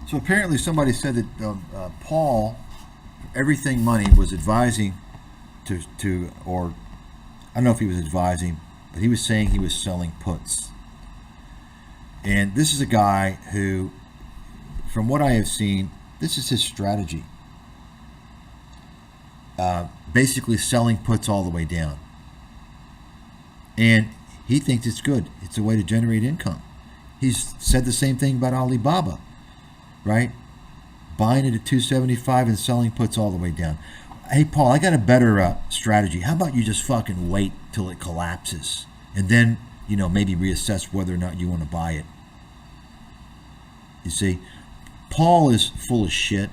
So apparently somebody said that Paul, Everything Money, was advising or I don't know if he was advising, but he was saying he was selling puts. And this is a guy who, from what I have seen, this is his strategy. Basically selling puts all the way down. And he thinks it's good. It's a way to generate income. He's said the same thing about Alibaba, right? Buying it at 275 and selling puts all the way down. Hey, Paul, I got a better strategy. How about you just fucking wait till it collapses and then, maybe reassess whether or not you want to buy it. You see, Paul is full of shit,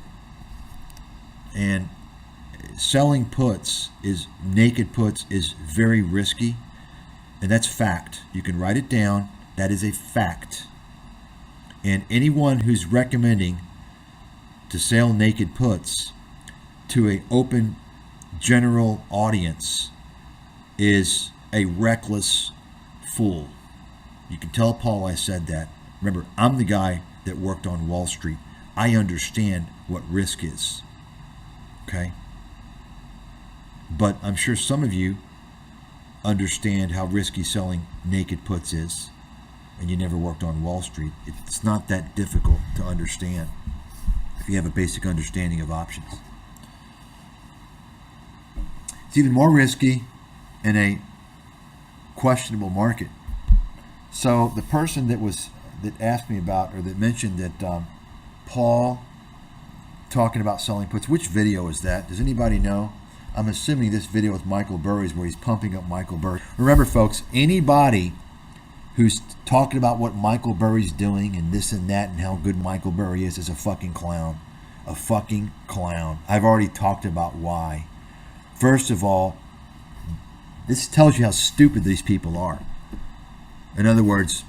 and selling naked puts is very risky, and that's fact. You can write it down. That is a fact. And anyone who's recommending to sell naked puts to an open general audience is a reckless fool. You can tell Paul I said that. Remember, I'm the guy that worked on Wall Street. I understand what risk is. Okay? But I'm sure some of you understand how risky selling naked puts is, and you never worked on Wall Street. It's not that difficult to understand if you have a basic understanding of options. It's even more risky in a questionable market. So the person that asked me about, or that mentioned that Paul talking about selling puts, which video is that? Does anybody know? I'm assuming this video with Michael Burry is where he's pumping up Michael Burry. Remember, folks, anybody who's talking about what Michael Burry's doing and this and that and how good Michael Burry is a fucking clown. A fucking clown. I've already talked about why. First of all, this tells you how stupid these people are. In other words,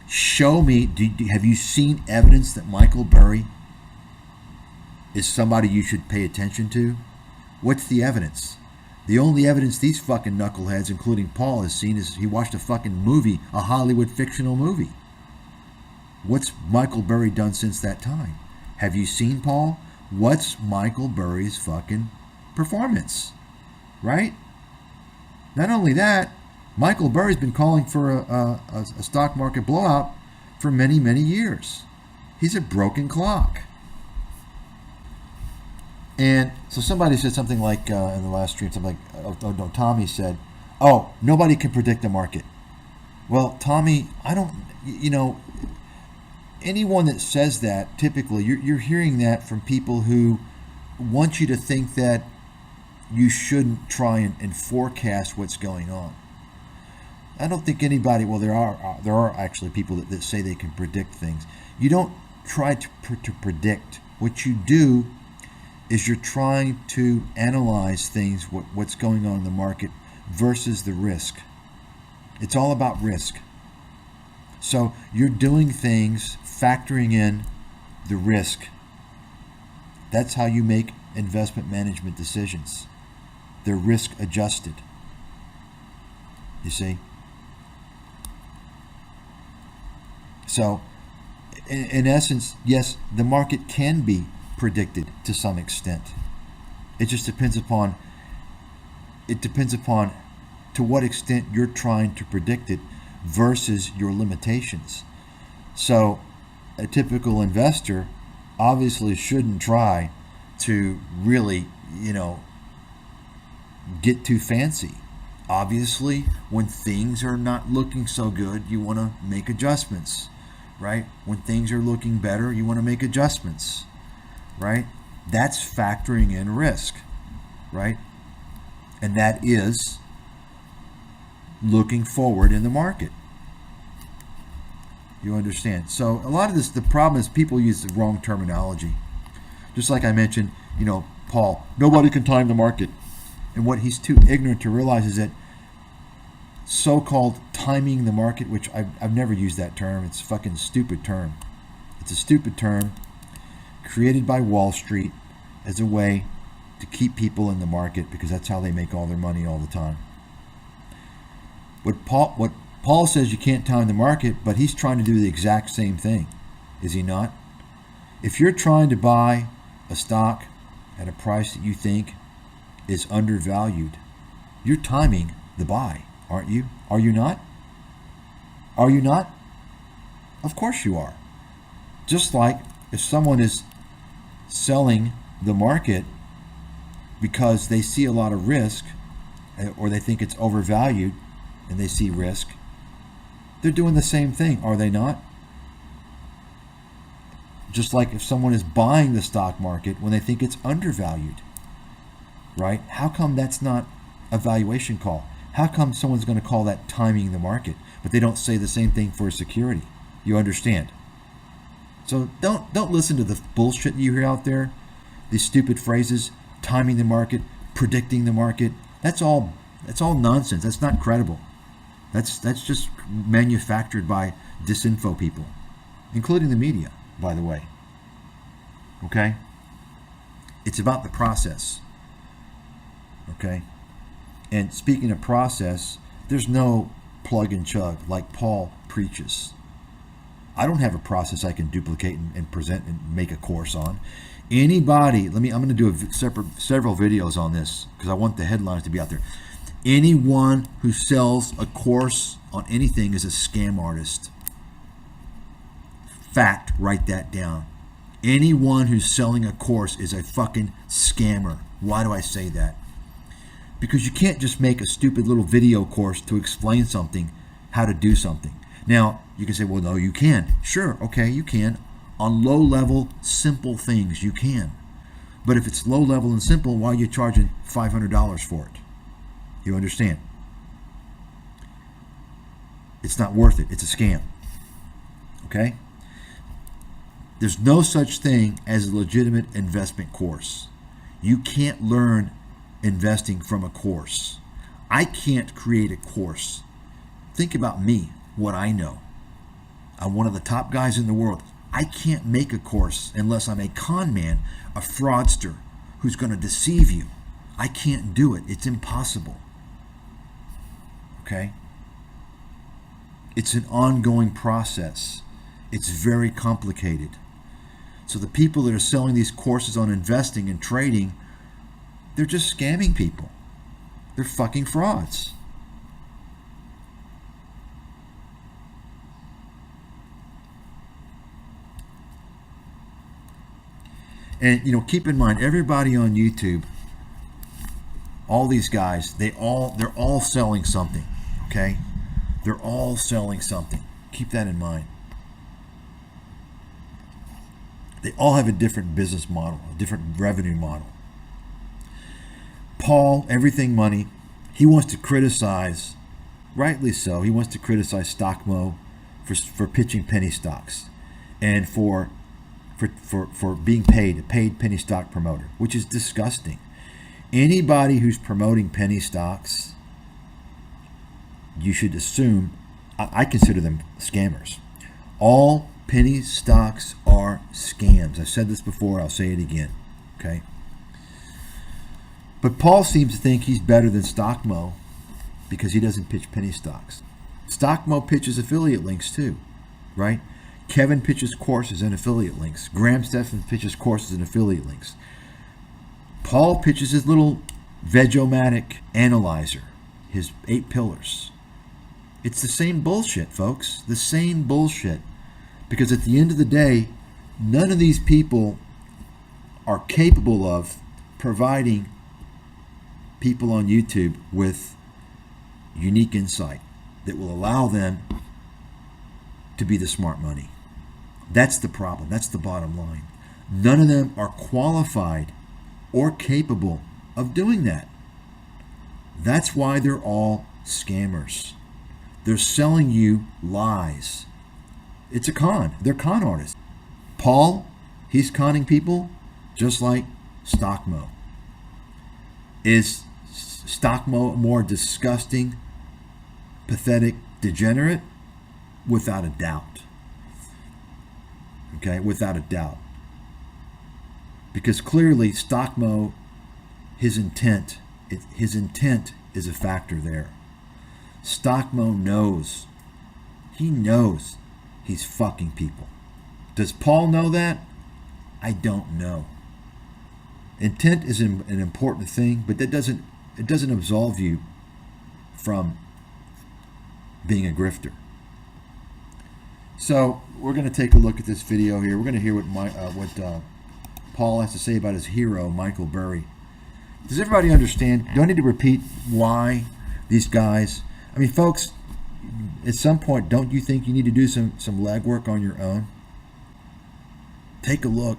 show me, have you seen evidence that Michael Burry is somebody you should pay attention to? What's the evidence? The only evidence these fucking knuckleheads, including Paul, has seen is he watched a fucking movie, a Hollywood fictional movie. What's Michael Burry done since that time? Have you seen Paul? What's Michael Burry's fucking performance? Right? Not only that, Michael Burry's been calling for a stock market blowout for many, many years. He's a broken clock. And so somebody said something like in the last stream, something like, oh no, Tommy said, oh, nobody can predict the market. Well, Tommy, I don't, anyone that says that, typically, you're hearing that from people who want you to think that you shouldn't try and forecast what's going on. I don't think anybody, well, there are actually people that say they can predict things. You don't try to predict. What you do is you're trying to analyze things, what's going on in the market versus the risk. It's all about risk. So you're doing things factoring in the risk. That's how you make investment management decisions. They're risk adjusted. You see? So in essence, yes, the market can be predicted to some extent. It just depends upon to what extent you're trying to predict it versus your limitations. So a typical investor obviously shouldn't try to really, get too fancy. Obviously, when things are not looking so good, you want to make adjustments, right? When things are looking better, you want to make adjustments, right? That's factoring in risk, right? And that is looking forward in the market. You understand? So a lot of this, the problem is people use the wrong terminology. Just like I mentioned, Paul, nobody can time the market. And what he's too ignorant to realize is that so-called timing the market, which I've never used that term. It's a fucking stupid term. It's a stupid term created by Wall Street as a way to keep people in the market because that's how they make all their money all the time. What Paul says you can't time the market, but he's trying to do the exact same thing, is he not? If you're trying to buy a stock at a price that you think is undervalued, you're timing the buy, aren't you? Are you not? Are you not? Of course you are. Just like if someone is selling the market because they see a lot of risk or they think it's overvalued and they see risk, they're doing the same thing, are they not? Just like if someone is buying the stock market when they think it's undervalued, right? How come that's not a valuation call? How come someone's going to call that timing the market, but they don't say the same thing for a security? You understand? So don't listen to the bullshit you hear out there. These stupid phrases, timing the market, predicting the market. That's all nonsense. That's not credible. That's just manufactured by disinfo people, including the media, by the way. Okay? It's about the process. Okay? And speaking of process, there's no plug and chug like Paul preaches. I don't have a process I can duplicate and present and make a course on. Anybody, I'm going to do several videos on this because I want the headlines to be out there. Anyone who sells a course on anything is a scam artist. Fact, write that down. Anyone who's selling a course is a fucking scammer. Why do I say that? Because you can't just make a stupid little video course to explain something, how to do something. Now, you can say, well, no, you can. Sure, okay, you can. On low-level, simple things, you can. But if it's low-level and simple, why are you charging $500 for it? You understand? It's not worth it. It's a scam. Okay? There's no such thing as a legitimate investment course. You can't learn investing from a course. I can't create a course. Think about me, what I know. I'm one of the top guys in the world. I can't make a course unless I'm a con man, a fraudster who's going to deceive you. I can't do it. It's impossible. Okay? It's an ongoing process. It's very complicated. So the people that are selling these courses on investing and trading, they're just scamming people. They're fucking frauds. And keep in mind, everybody on YouTube, all these guys, they're all selling something. Okay? They're all selling something. Keep that in mind. They all have a different business model, a different revenue model. Paul, everything money, he wants to criticize, rightly so, he wants to criticize StockMo for pitching penny stocks and for being paid, a paid penny stock promoter, which is disgusting. Anybody who's promoting penny stocks, you should assume, I consider them scammers. All penny stocks are scams. I've said this before, I'll say it again. Okay? But Paul seems to think he's better than StockMo because he doesn't pitch penny stocks. StockMo pitches affiliate links too, right? Kevin pitches courses and affiliate links. Graham Stephan pitches courses and affiliate links. Paul pitches his little Vegomatic analyzer, his 8 pillars. It's the same bullshit, folks. The same bullshit. Because at the end of the day, none of these people are capable of providing people on YouTube with unique insight that will allow them to be the smart money. That's the problem. That's the bottom line. None of them are qualified or capable of doing that. That's why they're all scammers. They're selling you lies. It's a con. They're con artists. Paul, he's conning people just like StockMo. Is StockMo a more disgusting, pathetic degenerate? Without a doubt. Okay, without a doubt. Because clearly StockMo, his intent is a factor there. StockMo knows. He knows he's fucking people. Does Paul know that? I don't know. Intent is an important thing, but it doesn't absolve you from being a grifter. So we're going to take a look at this video here. We're going to hear what Paul has to say about his hero, Michael Burry. Does everybody understand? Do I need to repeat why these guys? I mean, folks, at some point, don't you think you need to do some legwork on your own? Take a look,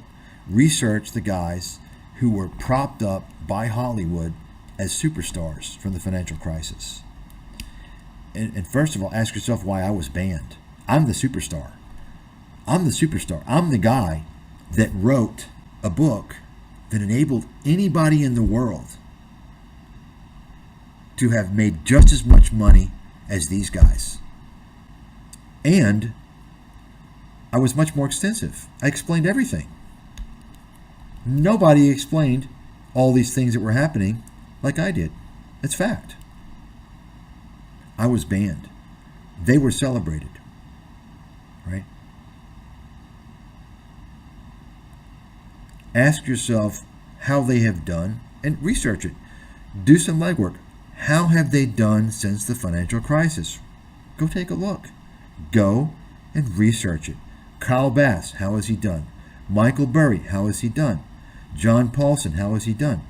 research the guys who were propped up by Hollywood as superstars from the financial crisis. And first of all, ask yourself why I was banned. I'm the superstar. I'm the superstar. I'm the guy that wrote a book that enabled anybody in the world to have made just as much money as these guys. And I was much more extensive. I explained everything. Nobody explained all these things that were happening like I did. It's fact. I was banned. They were celebrated. Right? Ask yourself how they have done and research it. Do some legwork. How have they done since the financial crisis? Go take a look. Go and research it. Kyle Bass, how has he done? Michael Burry, how has he done? John Paulson, how has he done?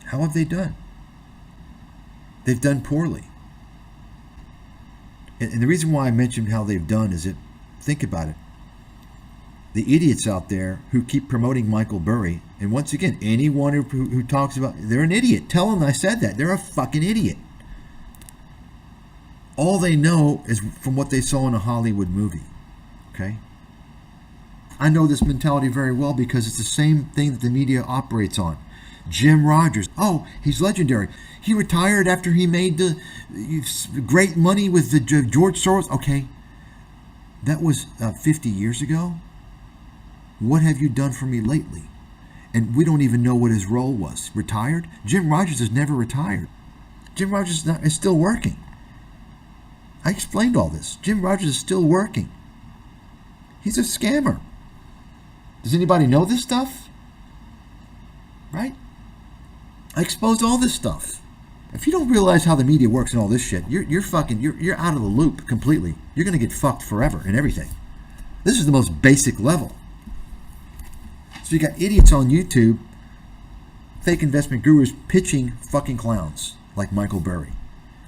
How have they done? They've done poorly. And the reason why I mentioned how they've done is that, think about it. The idiots out there who keep promoting Michael Burry, and once again, anyone who talks about, they're an idiot. Tell them I said that. They're a fucking idiot. All they know is from what they saw in a Hollywood movie. Okay? I know this mentality very well because it's the same thing that the media operates on. Jim Rogers. Oh, he's legendary. He retired after he made the great money with the George Soros. Okay, that was 50 years ago. What have you done for me lately? And we don't even know what his role was. Retired? Jim Rogers has never retired. Jim Rogers is still working. I explained all this. Jim Rogers is still working. He's a scammer. Does anybody know this stuff? Right? I exposed all this stuff. If you don't realize how the media works and all this shit, you're out of the loop completely. You're going to get fucked forever and everything. This is the most basic level. So you got idiots on YouTube, fake investment gurus pitching fucking clowns like Michael Burry.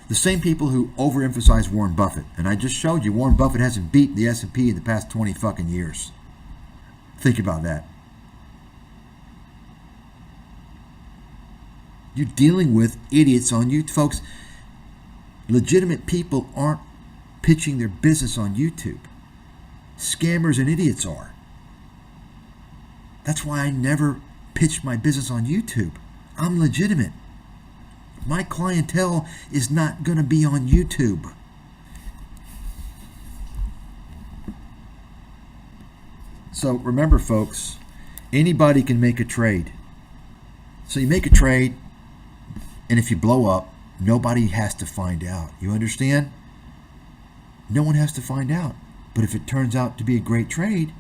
The same people who overemphasize Warren Buffett. And I just showed you Warren Buffett hasn't beat the S&P in the past 20 fucking years. Think about that. You're dealing with idiots on YouTube. Folks, legitimate people aren't pitching their business on YouTube. Scammers and idiots are. That's why I never pitched my business on YouTube. I'm legitimate. My clientele is not going to be on YouTube. So remember, folks, anybody can make a trade. So you make a trade, and if you blow up, nobody has to find out. You understand? No one has to find out. But if it turns out to be a great trade,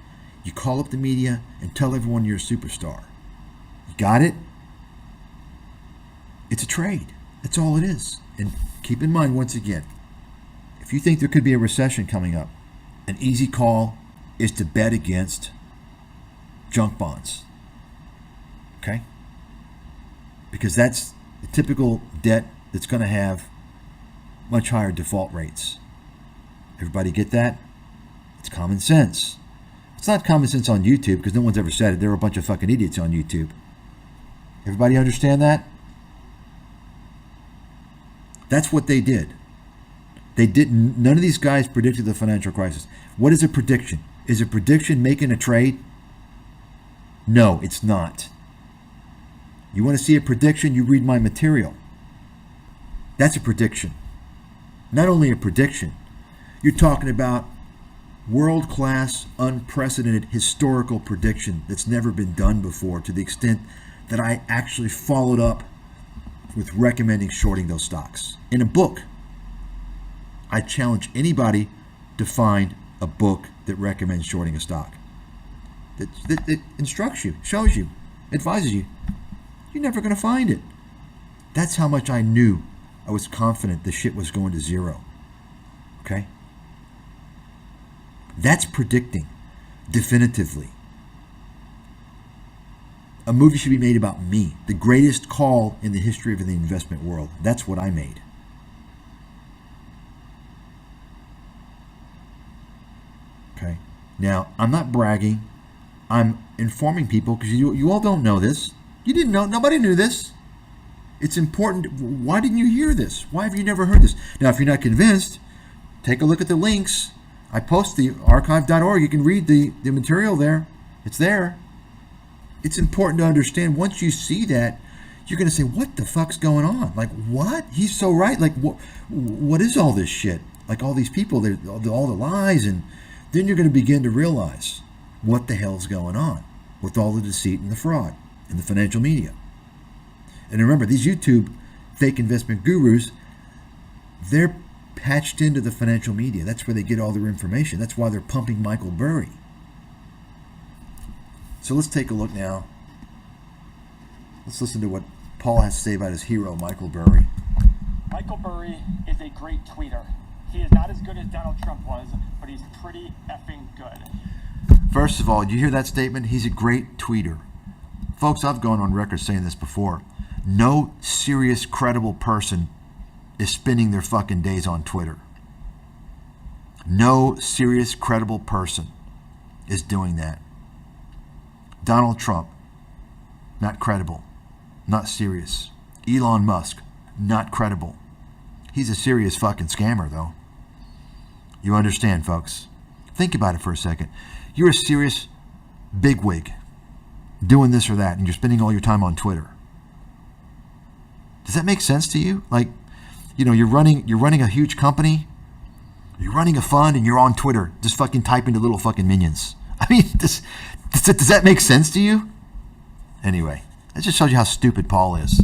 you call up the media and tell everyone you're a superstar. You got it? It's a trade. That's all it is. And keep in mind, once again, if you think there could be a recession coming up, an easy call is to bet against junk bonds. Okay? Because that's the typical debt that's going to have much higher default rates. Everybody get that? It's common sense. It's not common sense on YouTube because no one's ever said it. There are a bunch of fucking idiots on YouTube. Everybody understand that? That's what they did. They didn't. None of these guys predicted the financial crisis. What is a prediction? Is a prediction making a trade? No, it's not. You want to see a prediction? You read my material. That's a prediction. Not only a prediction, you're talking about world-class, unprecedented, historical prediction that's never been done before, to the extent that I actually followed up with recommending shorting those stocks. In a book, I challenge anybody to find a book that recommends shorting a stock. that instructs you, shows you, advises you, you're never going to find it. That's how much I knew. I was confident the shit was going to zero. Okay? That's predicting definitively. A movie should be made about me, the greatest call in the history of the investment world. That's what I made. Okay? Now, I'm not bragging. I'm informing people because you all don't know this. You didn't know. Nobody knew this. It's important. Why didn't you hear this? Why have you never heard this? Now, if you're not convinced, take a look at the links. I post the archive.org. You can read the material there. It's there. It's important to understand. Once you see that, you're going to say, what the fuck's going on? Like, what? He's so right. Like, what is all this shit? Like, all these people, all the lies. And then you're going to begin to realize what the hell's going on with all the deceit and the fraud in the financial media. And remember, these YouTube fake investment gurus, they're patched into the financial media. That's where they get all their information. That's why they're pumping Michael Burry. So let's take a look now. Let's listen to what Paul has to say about his hero, Michael Burry. Michael Burry is a great tweeter. He is not as good as Donald Trump was, but he's pretty effing good. First of all, did you hear that statement? He's a great tweeter. Folks, I've gone on record saying this before. No serious, credible person is spending their fucking days on Twitter. No serious, credible person is doing that. Donald Trump, not credible, not serious. Elon Musk, not credible. He's a serious fucking scammer, though. You understand, folks? Think about it for a second. You're a serious bigwig doing this or that, and you're spending all your time on Twitter. Does that make sense to you? Like, you know, you're running a huge company, you're running a fund, and you're on Twitter just fucking typing to little fucking minions. I mean, does that make sense to you? Anyway, that just shows you how stupid Paul is.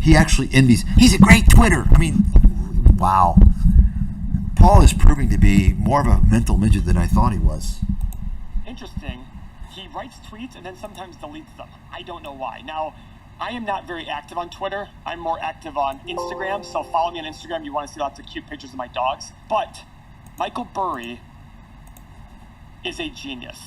He actually envies. He's a great Twitter. I mean, wow. Paul is proving to be more of a mental midget than I thought he was. Interesting. He writes tweets and then sometimes deletes them. I don't know why. Now, I am not very active on Twitter. I'm more active on Instagram, so follow me on Instagram. You want to see lots of cute pictures of my dogs. But Michael Burry is a genius.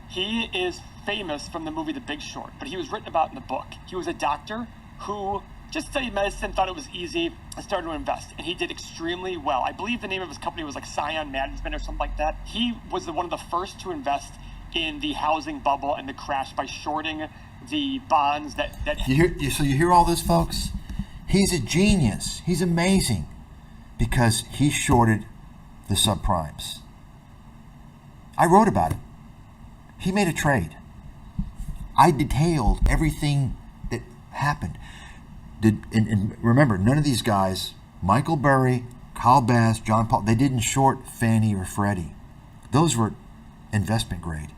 He is famous from the movie The Big Short, but he was written about in the book. He was a doctor who just studied medicine, thought it was easy, and started to invest. And he did extremely well. I believe the name of his company was like Scion Management or something like that. He was one of the first to invest in the housing bubble and the crash by shorting the bonds that So you hear all this, folks? He's a genius. He's amazing because he shorted the subprimes. I wrote about it. He made a trade. I detailed everything that happened. And remember, none of these guys, Michael Burry, Kyle Bass, John Paul, they didn't short Fannie or Freddie. Those were investment grade.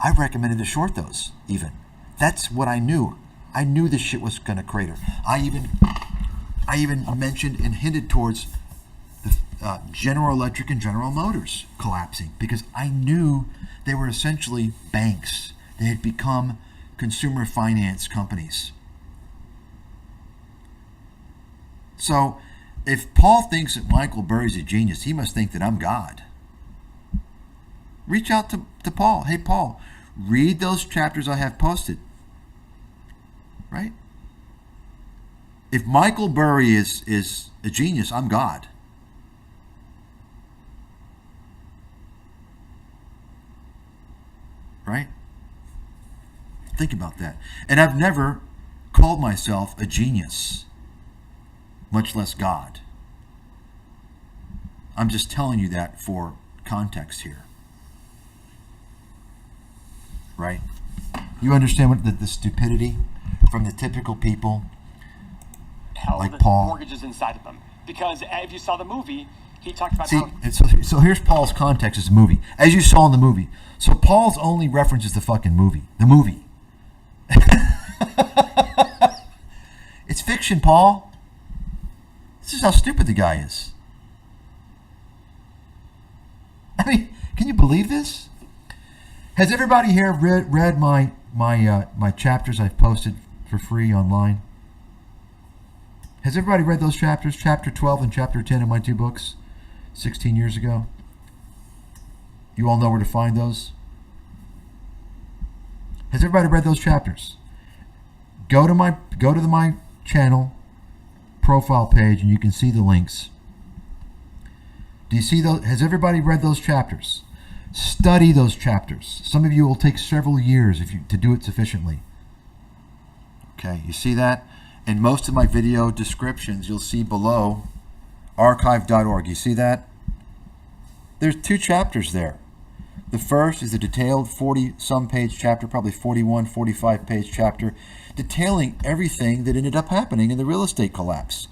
I recommended to short those even. That's what I knew. I knew this shit was going to crater. I even mentioned and hinted towards the General Electric and General Motors collapsing because I knew they were essentially banks. They had become consumer finance companies. So if Paul thinks that Michael Burry's a genius, he must think that I'm God. Reach out to Paul. Hey, Paul, read those chapters I have posted. Right? If Michael Burry is a genius, I'm God. Right? Think about that. And I've never called myself a genius, much less God. I'm just telling you that for context here. Right? You understand what the stupidity from the typical people like Paul? Mortgages inside of them. Because if you saw the movie, he talked about so here's Paul's context as a movie. As you saw in the movie. So Paul's only reference is the fucking movie. The movie. It's fiction, Paul. This is how stupid the guy is. I mean, can you believe this? Has everybody here read my chapters I've posted for free online? Has everybody read those chapters, chapter 12 and chapter 10 of my 2 books, 16 years ago? You all know where to find those? Has everybody read those chapters? Go to my channel profile page and you can see the links. Do you see those? Has everybody read those chapters? Study those chapters. Some of you will take several years to do it sufficiently. Okay, you see that? In most of my video descriptions, you'll see below archive.org. You see that? There's 2 chapters there. The first is a detailed 40-some page chapter, probably 41, 45 page chapter, detailing everything that ended up happening in the real estate collapse.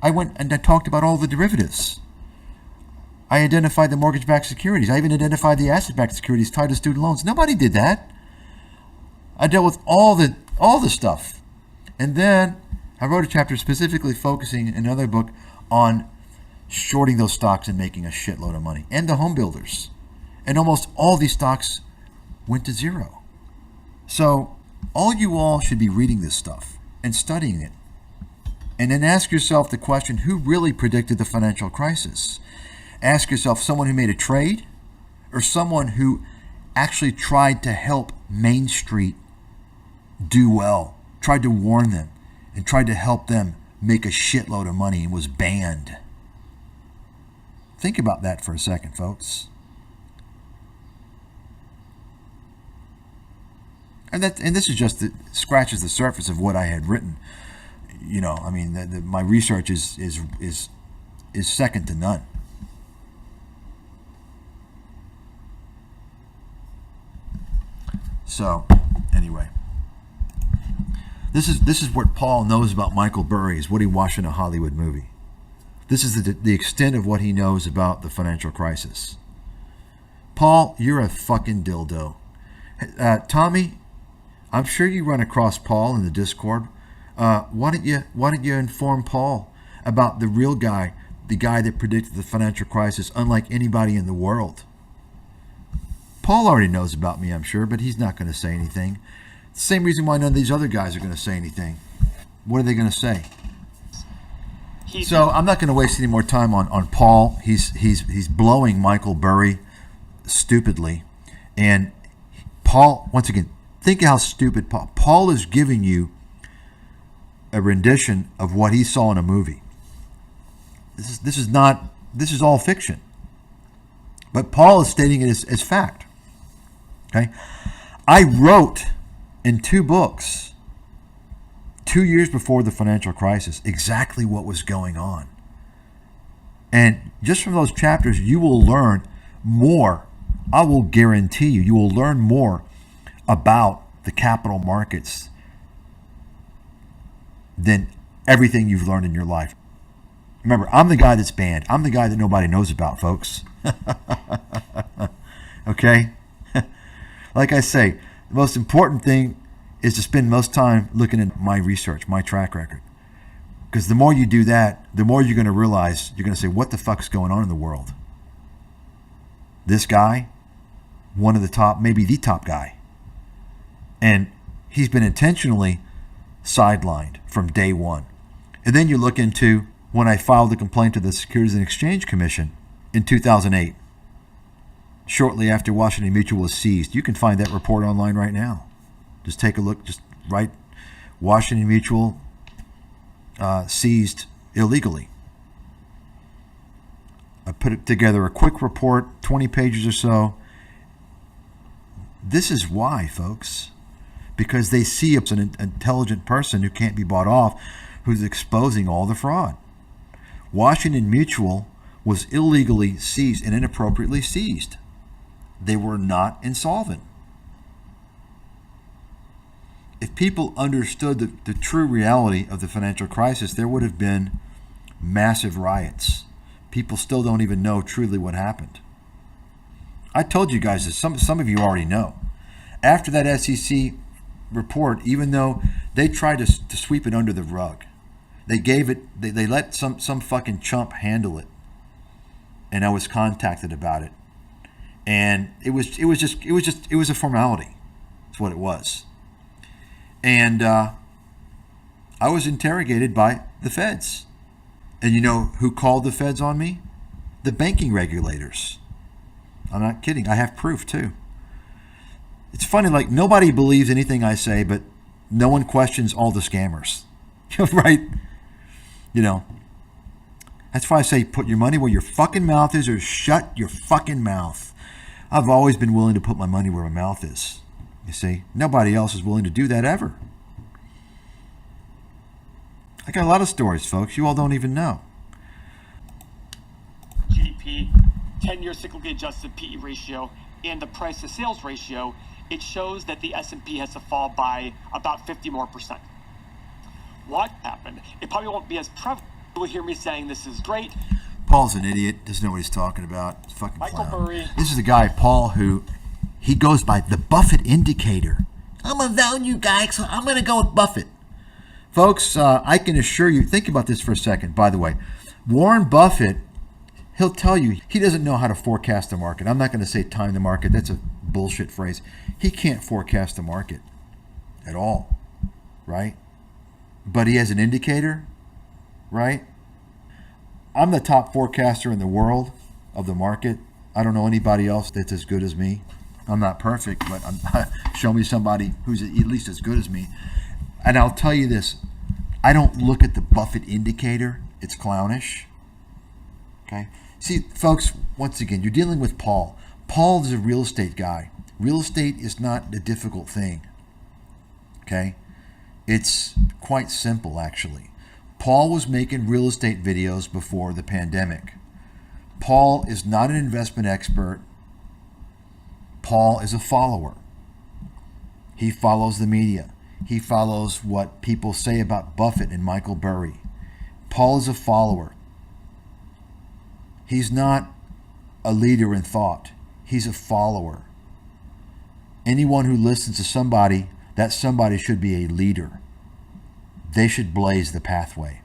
I went and I talked about all the derivatives. I identified the mortgage-backed securities. I even identified the asset-backed securities tied to student loans. Nobody did that. I dealt with all the stuff. And then I wrote a chapter specifically focusing in another book on shorting those stocks and making a shitload of money, and the home builders. And almost all these stocks went to zero. So all you all should be reading this stuff and studying it. And then ask yourself the question, who really predicted the financial crisis? Ask yourself, someone who made a trade or someone who actually tried to help Main Street do well, tried to warn them and tried to help them make a shitload of money and was banned? Think about that for a second, folks. And this is just scratches the surface of what I had written. You know, I mean, my research is second to none. So, anyway, this is what Paul knows about Michael Burry, is what he watched in a Hollywood movie. This is the extent of what he knows about the financial crisis. Paul, you're a fucking dildo. Tommy, I'm sure you run across Paul in the Discord. Why don't you inform Paul about the real guy, the guy that predicted the financial crisis unlike anybody in the world? Paul already knows about me, I'm sure, but he's not going to say anything. Same reason why none of these other guys are going to say anything. What are they going to say? So I'm not going to waste any more time on Paul. He's blowing Michael Burry stupidly, and Paul, once again, think how stupid Paul is giving you a rendition of what he saw in a movie. This is all fiction, but Paul is stating it as fact. Okay, I wrote in 2 books 2 years before the financial crisis exactly what was going on, and just from those chapters you will learn more. I will guarantee you will learn more about the capital markets than everything you've learned in your life. Remember, I'm the guy that's banned. I'm the guy that nobody knows about, folks. Okay? Like I say, the most important thing is to spend most time looking at my research, my track record. Because the more you do that, the more you're going to realize, you're going to say, what the fuck's going on in the world? This guy, one of the top, maybe the top guy. And he's been intentionally sidelined from day one. And then you look into when I filed the complaint to the Securities and Exchange Commission in 2008, shortly after Washington Mutual was seized. You can find that report online right now. Just take a look. Just write Washington Mutual seized illegally. I put together a quick report, 20 pages or so. This is why, folks. Because they see it's an intelligent person who can't be bought off, who's exposing all the fraud. Washington Mutual was illegally seized and inappropriately seized. They were not insolvent. If people understood the true reality of the financial crisis, there would have been massive riots. People still don't even know truly what happened. I told you guys this. Some of you already know. After that SEC report, even though they tried to sweep it under the rug, they let some fucking chump handle it, and I was contacted about it, And it was a formality. That's what it was. And I was interrogated by the feds. And you know who called the feds on me? The banking regulators. I'm not kidding. I have proof too. It's funny, like nobody believes anything I say, but no one questions all the scammers. Right? You know. That's why I say put your money where your fucking mouth is, or shut your fucking mouth. I've always been willing to put my money where my mouth is. You see? Nobody else is willing to do that ever. I got a lot of stories, folks. You all don't even know. GDP, 10-year cyclically adjusted PE ratio, and the price to sales ratio, it shows that the S&P has to fall by about 50 more percent. What happened? It probably won't be as prevalent. You will hear me saying this is great. Paul's an idiot. Doesn't know what he's talking about. It's fucking Michael clown. Burry. This is the guy, Paul, who he goes by the Buffett indicator. I'm a value guy, so I'm going to go with Buffett. Folks, I can assure you, think about this for a second, by the way. Warren Buffett, he'll tell you he doesn't know how to forecast the market. I'm not going to say time the market. That's a bullshit phrase. He can't forecast the market at all, right? But he has an indicator, right? I'm the top forecaster in the world of the market. I don't know anybody else that's as good as me. I'm not perfect, but show me somebody who's at least as good as me. And I'll tell you this, I don't look at the Buffett indicator. It's clownish. Okay? See, folks, once again, you're dealing with Paul. Paul is a real estate guy. Real estate is not a difficult thing. Okay? It's quite simple, actually. Paul was making real estate videos before the pandemic. Paul is not an investment expert. Paul is a follower. He follows the media. He follows what people say about Buffett and Michael Burry. Paul is a follower. He's not a leader in thought. He's a follower. Anyone who listens to somebody, that somebody should be a leader. They should blaze the pathway.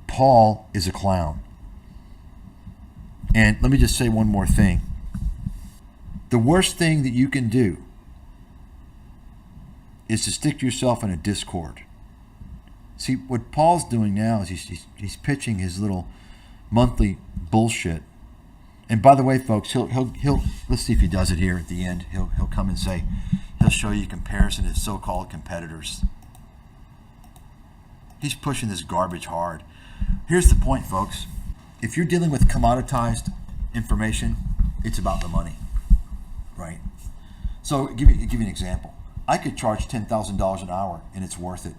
Paul is a clown. And let me just say one more thing. The worst thing that you can do is to stick yourself in a Discord. See, what Paul's doing now is he's pitching his little monthly bullshit. And by the way, folks, he'll let's see if he does it here at the end. He'll come and say, he'll show you a comparison of so-called competitors. He's pushing this garbage hard. Here's the point, folks. If you're dealing with commoditized information, it's about the money, right? So give you an example. I could charge $10,000 an hour and it's worth it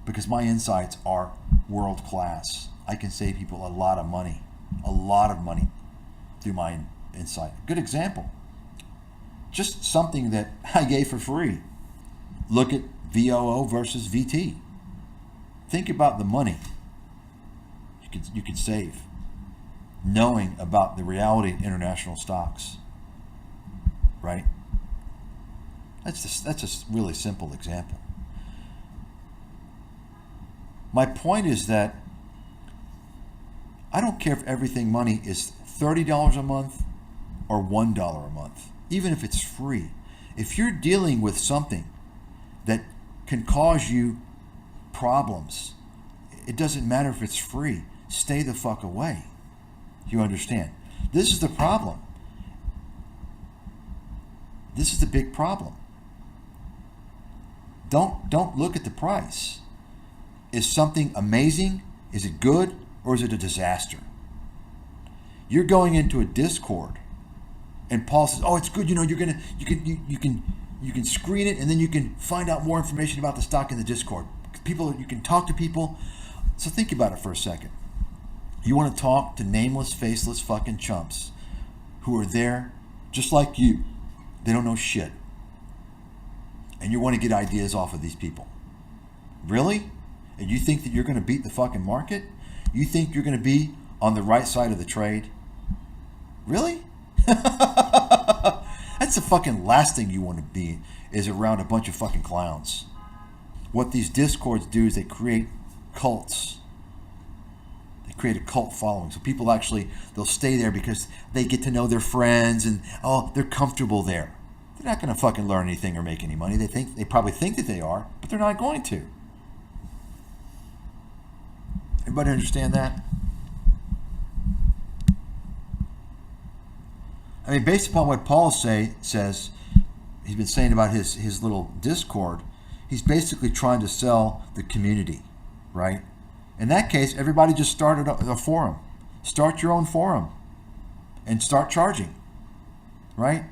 because my insights are world class. I can save people a lot of money through my insight. Good example. Just something that I gave for free. Look at VOO versus VT. Think about the money you could save knowing about the reality of international stocks, right? That's just really simple example. My point is that I don't care if everything money is $30 a month or $1 a month, even if it's free. If you're dealing with something that can cause you problems, it doesn't matter if it's free. Stay the fuck away. You understand? This is the problem. This is the big problem. Don't look at the price. Is something amazing? Is it good? Or is it a disaster? You're going into a Discord and Paul says, oh, it's good, you can screen it and then you can find out more information about the stock in the Discord. You can talk to people. So think about it for a second. You want to talk to nameless, faceless fucking chumps who are there just like you. They don't know shit. And you want to get ideas off of these people. Really? And you think that you're going to beat the fucking market? You think you're going to be on the right side of the trade? Really? That's the fucking last thing you want to be, is around a bunch of fucking clowns. What these Discords do is they create cults. They create a cult following. So people actually, they'll stay there because they get to know their friends and, oh, they're comfortable there. They're not going to fucking learn anything or make any money. They probably think that they are, but they're not going to. Everybody understand that? I mean, based upon what Paul says, he's been saying about his little Discord, he's basically trying to sell the community, right? In that case, everybody just started a forum. Start your own forum and start charging, right?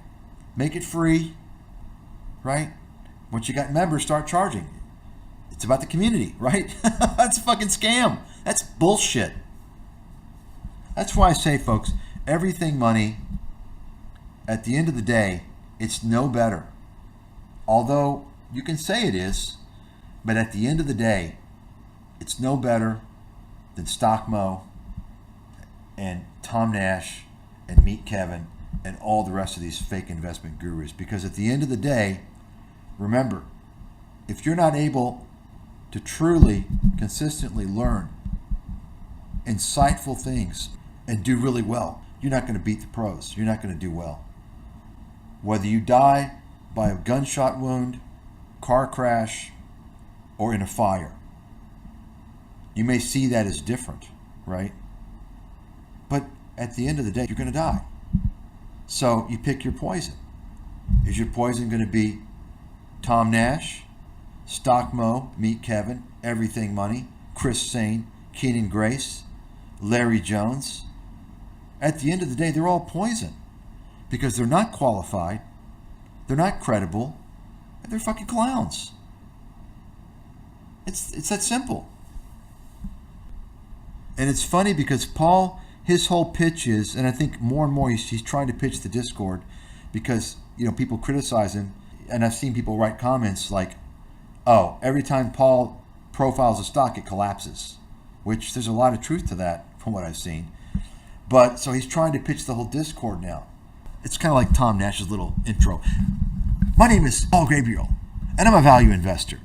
Make it free, right? Once you got members, start charging. It's about the community, right? That's a fucking scam. That's bullshit. That's why I say, folks, everything money, at the end of the day, it's no better. Although you can say it is, but at the end of the day, it's no better than Stockmo and Tom Nash and Meet Kevin and all the rest of these fake investment gurus. Because at the end of the day, remember, if you're not able to truly, consistently learn insightful things and do really well, you're not going to beat the pros. You're not going to do well. Whether you die by a gunshot wound, car crash, or in a fire, you may see that as different, right? But at the end of the day, you're going to die. So you pick your poison. Is your poison going to be Tom Nash, Stockmo, Meet Kevin, Everything Money, Chris Sane, Keenan Grace, Larry Jones? At the end of the day, they're all poison because they're not qualified, they're not credible, and they're fucking clowns. It's that simple. And it's funny because Paul, his whole pitch is, and I think more and more he's trying to pitch the Discord because, people criticize him, and I've seen people write comments like, oh, every time Paul profiles a stock, it collapses, which there's a lot of truth to that from what I've seen. But so he's trying to pitch the whole Discord now. It's kind of like Tom Nash's little intro. My name is Paul Gabrail, and I'm a value investor.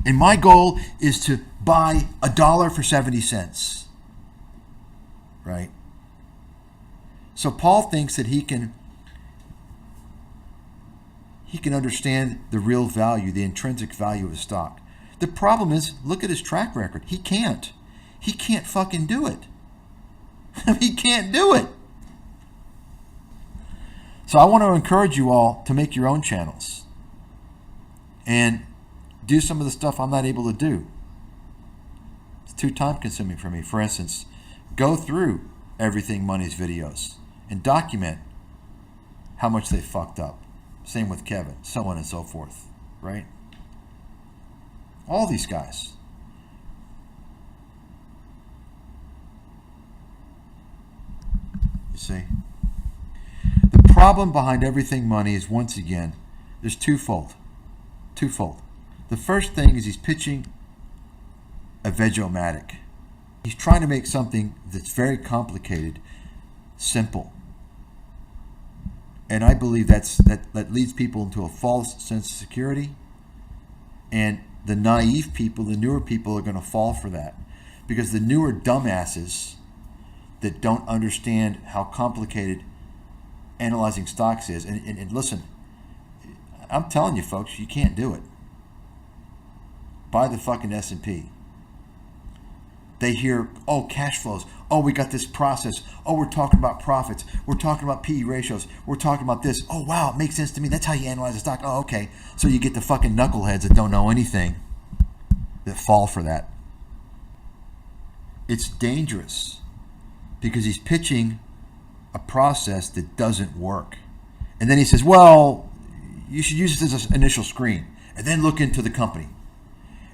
And my goal is to buy $1 for 70 cents. Right? So Paul thinks that he can understand the real value, the intrinsic value of a stock. The problem is, look at his track record. He can't. He can't fucking do it. He can't do it. So I want to encourage you all to make your own channels and do some of the stuff I'm not able to do. It's too time consuming for me. For instance, go through Everything Money's videos and document how much they fucked up. Same with Kevin, so on and so forth, right? All these guys. You see? The problem behind Everything Money is, once again, there's twofold. The first thing is he's pitching a veg-o-matic. He's trying to make something that's very complicated simple. And I believe that leads people into a false sense of security. And the naive people, the newer people, are going to fall for that. Because the newer dumbasses that don't understand how complicated analyzing stocks is, and listen, I'm telling you folks, you can't do it. Buy the fucking S&P. They hear, oh, cash flows. Oh, we got this process. Oh, we're talking about profits. We're talking about PE ratios. We're talking about this. Oh, wow, it makes sense to me. That's how you analyze a stock. Oh, okay. So you get the fucking knuckleheads that don't know anything that fall for that. It's dangerous because he's pitching a process that doesn't work. And then he says, well, you should use this as an initial screen and then look into the company.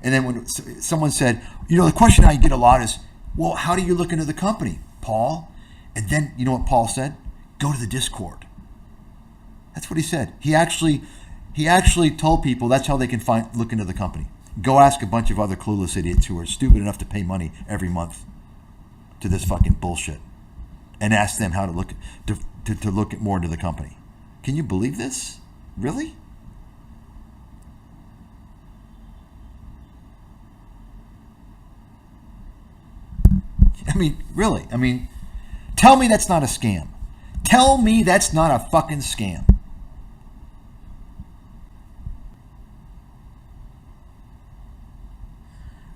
And then when someone said, the question I get a lot is, well, how do you look into the company, Paul? And then, you know what Paul said? Go to the Discord. That's what he said. He actually told people that's how they can look into the company. Go ask a bunch of other clueless idiots who are stupid enough to pay money every month to this fucking bullshit, and ask them how to look to look at more into the company. Can you believe this? Really? I mean, really. I mean, tell me that's not a scam. Tell me that's not a fucking scam.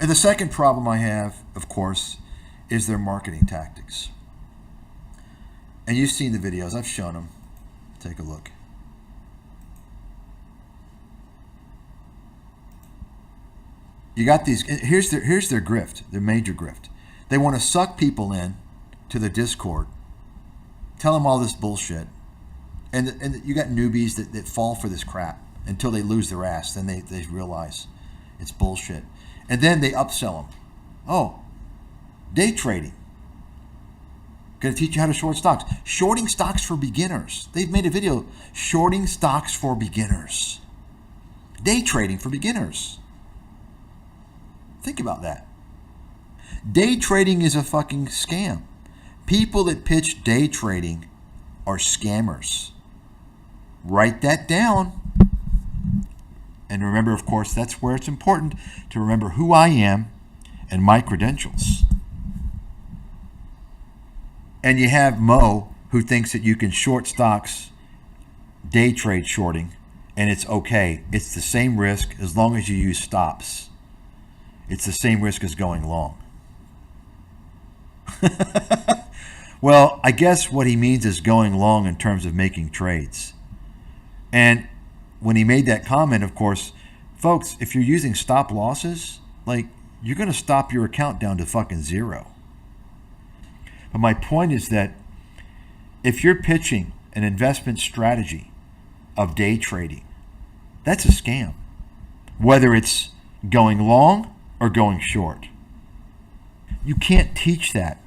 And the second problem I have, of course, is their marketing tactics. And you've seen the videos. I've shown them. Take a look. You got these. Here's their grift, their major grift. They want to suck people in to the Discord, tell them all this bullshit, and you got newbies that fall for this crap until they lose their ass. Then they realize it's bullshit, and then they upsell them. Oh, day trading. Going to teach you how to short stocks. Shorting stocks for beginners. They've made a video, shorting stocks for beginners. Day trading for beginners. Think about that. Day trading is a fucking scam. People that pitch day trading are scammers. Write that down. And remember, of course, that's where it's important to remember who I am and my credentials. And you have Mo, who thinks that you can short stocks, day trade shorting, and it's okay. It's the same risk as long as you use stops. It's the same risk as going long. Well, I guess what he means is going long in terms of making trades. And when he made that comment, of course, folks, if you're using stop losses, like, you're going to stop your account down to fucking zero. But my point is that if you're pitching an investment strategy of day trading, that's a scam. Whether it's going long or going short. You can't teach that.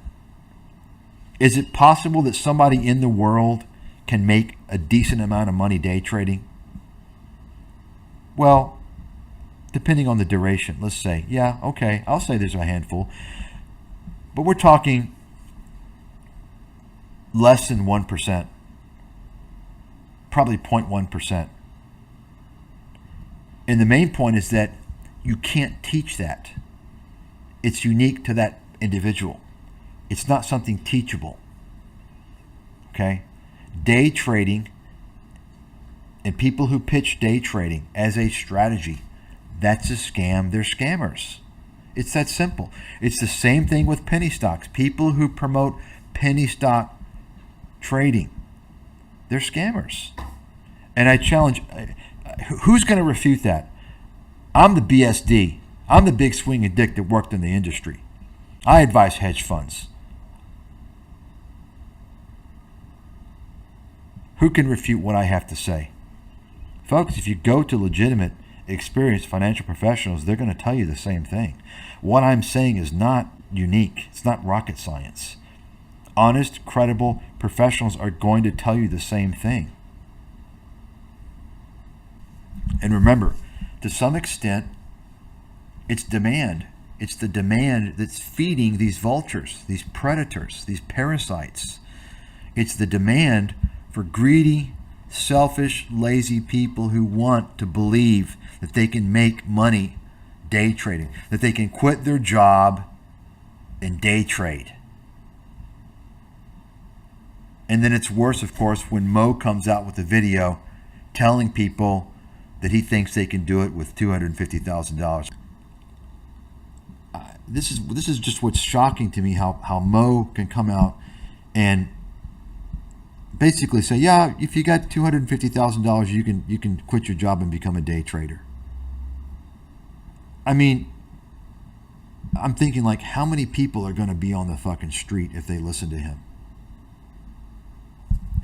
Is it possible that somebody in the world can make a decent amount of money day trading? Well, depending on the duration, let's say, yeah, okay, I'll say there's a handful. But we're talking less than 1%, probably 0.1%. And the main point is that you can't teach that. It's unique to that individual. It's not something teachable. Okay? Day trading and people who pitch day trading as a strategy, that's a scam. They're scammers. It's that simple. It's the same thing with penny stocks. People who promote penny stock trading, they're scammers. And I challenge, who's going to refute that? I'm the BSD. I'm the big swinging dick that worked in the industry. I advise hedge funds. Who can refute what I have to say? Folks, if you go to legitimate, experienced financial professionals, they're going to tell you the same thing. What I'm saying is not unique. It's not rocket science. Honest, credible professionals are going to tell you the same thing. And remember, to some extent, it's demand. It's the demand that's feeding these vultures, these predators, these parasites. It's the demand for greedy, selfish, lazy people who want to believe that they can make money day trading, that they can quit their job and day trade. And then it's worse, of course, when Mo comes out with a video telling people that he thinks they can do it with $250,000. This is just what's shocking to me, how Mo can come out and basically say, yeah, if you got $250,000, you can quit your job and become a day trader. I mean, I'm thinking, like, how many people are going to be on the fucking street if they listen to him?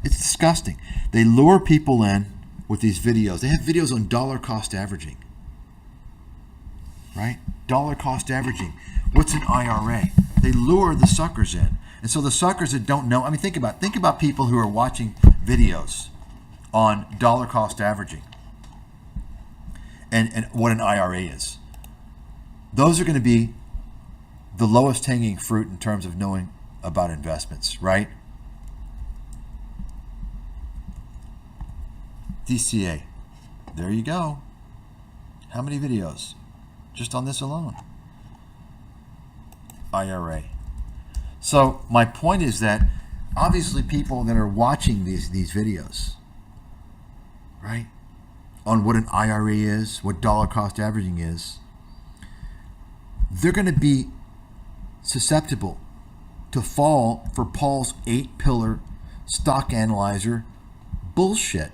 It's disgusting. They lure people in with these videos. They have videos on dollar cost averaging. Right? Dollar cost averaging. What's an IRA? They lure the suckers in. And so the suckers that don't know, I mean, think about people who are watching videos on dollar cost averaging and what an IRA is. Those are going to be the lowest hanging fruit in terms of knowing about investments, right? DCA. There you go. How many videos? Just on this alone. IRA. So my point is that obviously people that are watching these videos, right, on what an IRA is, what dollar cost averaging is, they're going to be susceptible to fall for Paul's 8-pillar stock analyzer bullshit,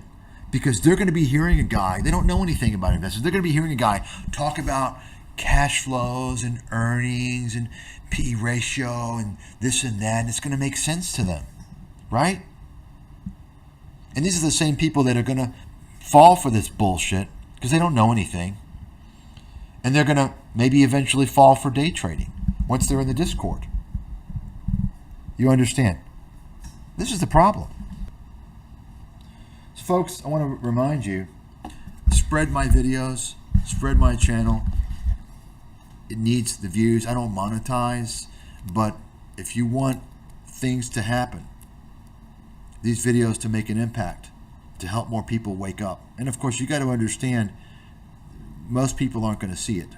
because they're going to be hearing a guy, they don't know anything about investments, they're going to be hearing a guy talk about cash flows and earnings and P/E ratio and this and that, and it's going to make sense to them, right? And these are the same people that are going to fall for this bullshit because they don't know anything, and they're going to maybe eventually fall for day trading once they're in the Discord. You understand? This is the problem. So folks, I want to remind you, spread my videos, spread my channel. It needs the views. I don't monetize, but if you want things to happen, these videos to make an impact, to help more people wake up. And of course, you got to understand, most people aren't going to see it.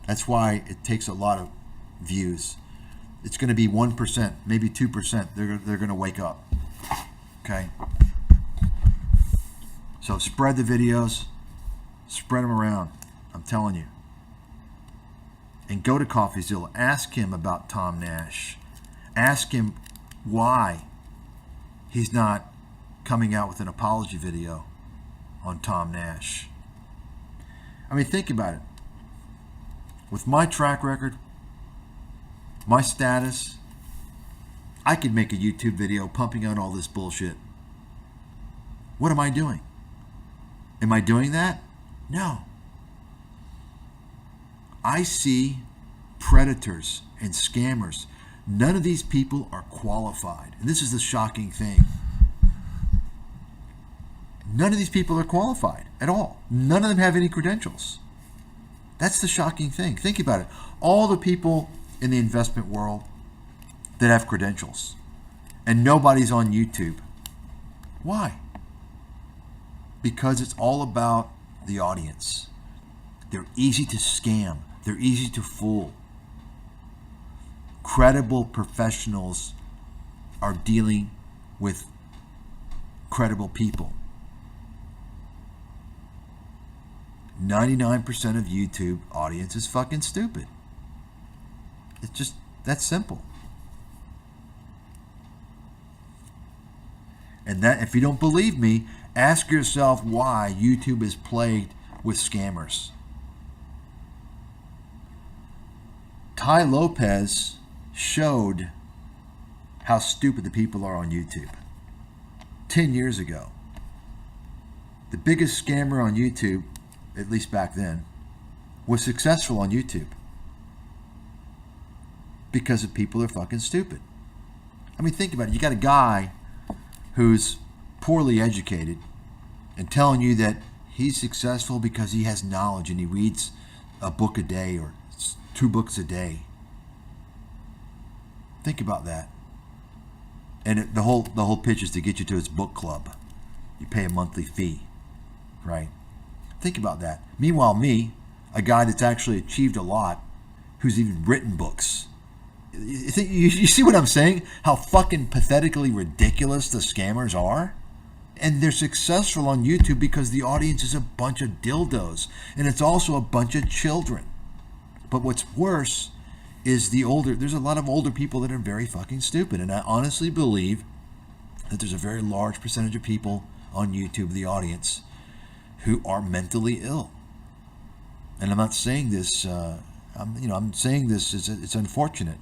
That's why it takes a lot of views. It's going to be 1%, maybe 2%. They're going to wake up. Okay? So spread the videos, spread them around. I'm telling you. And go to CoffeeZilla. Ask him about Tom Nash. Ask him why he's not coming out with an apology video on Tom Nash. I mean, think about it. With my track record, my status, I could make a YouTube video pumping out all this bullshit. What am I doing? Am I doing that? No. I see predators and scammers. None of these people are qualified. And this is the shocking thing. None of these people are qualified at all. None of them have any credentials. That's the shocking thing. Think about it. All the people in the investment world that have credentials, and nobody's on YouTube. Why? Because it's all about the audience. They're easy to scam. They're easy to fool. Credible professionals are dealing with credible people. 99% of YouTube audience is fucking stupid. It's just that simple. And that, if you don't believe me, ask yourself why YouTube is plagued with scammers. Ty Lopez showed how stupid the people are on YouTube 10 years ago. The biggest scammer on YouTube, at least back then, was successful on YouTube because the people are fucking stupid. I mean, think about it. You got a guy who's poorly educated and telling you that he's successful because he has knowledge and he reads a book a day or 2 books a day. Think about that. And the whole pitch is to get you to his book club. You pay a monthly fee, right? Think about that. Meanwhile, me, a guy that's actually achieved a lot, who's even written books. You see what I'm saying? How fucking pathetically ridiculous the scammers are? And they're successful on YouTube because the audience is a bunch of dildos. And it's also a bunch of children. But what's worse is there's a lot of older people that are very fucking stupid. And I honestly believe that there's a very large percentage of people on YouTube, the audience, who are mentally ill. And I'm not saying this, I'm saying this, it's unfortunate.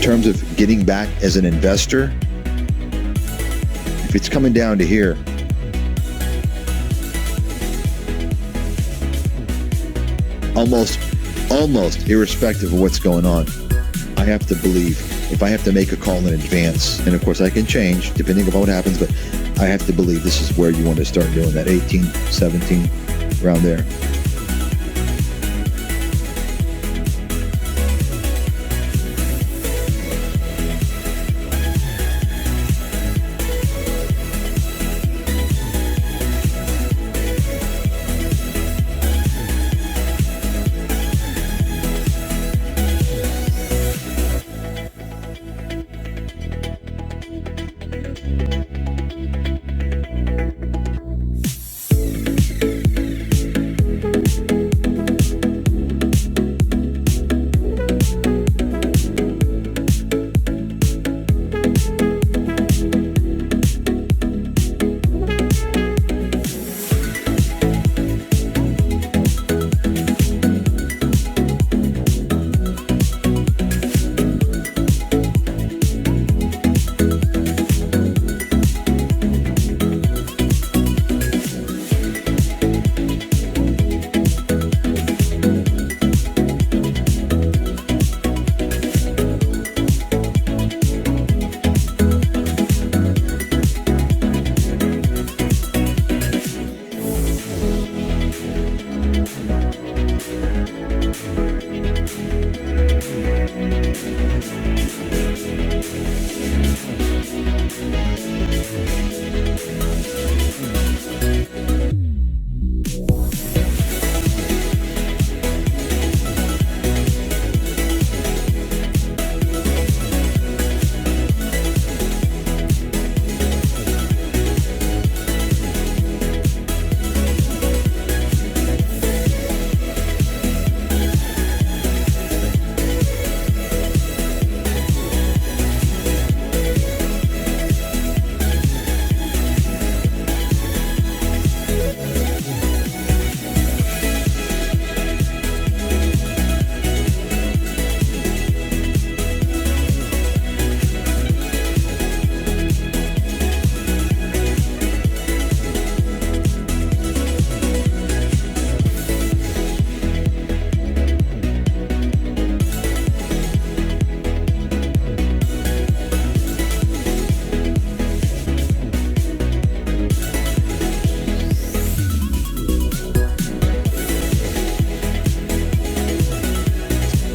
terms of getting back as an investor, if it's coming down to here, almost irrespective of what's going on, I have to believe, if I have to make a call in advance, and of course I can change depending on what happens, but I have to believe this is where you want to start doing that 18, 17, around there.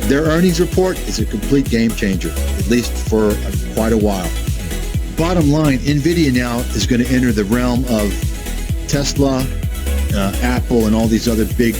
Their earnings report is a complete game changer, at least for quite a while. Bottom line, NVIDIA now is going to enter the realm of Tesla, Apple, and all these other big,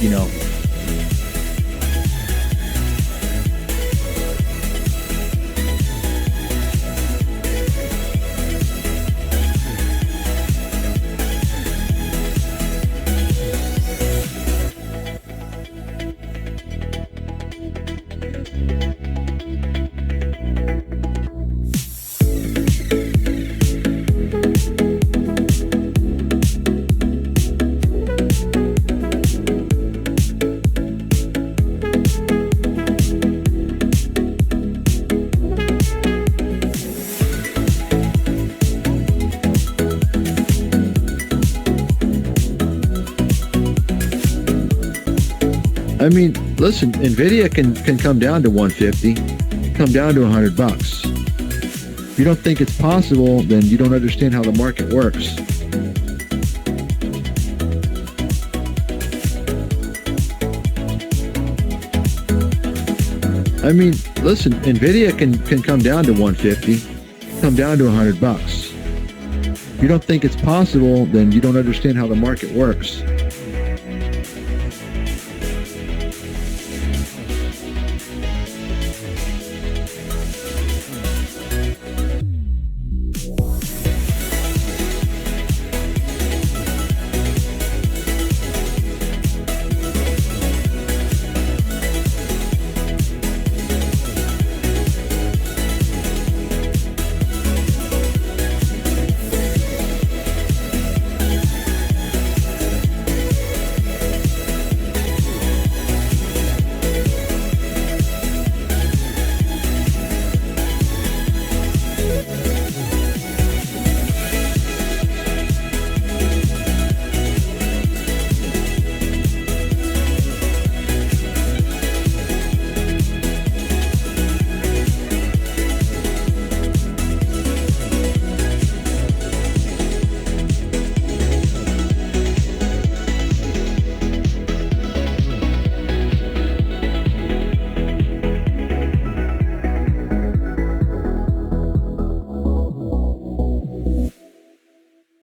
I mean, listen, NVIDIA can come down to 150, come down to $100. If you don't think it's possible, then you don't understand how the market works. I mean, listen, NVIDIA can come down to 150, come down to $100. If you don't think it's possible, then you don't understand how the market works.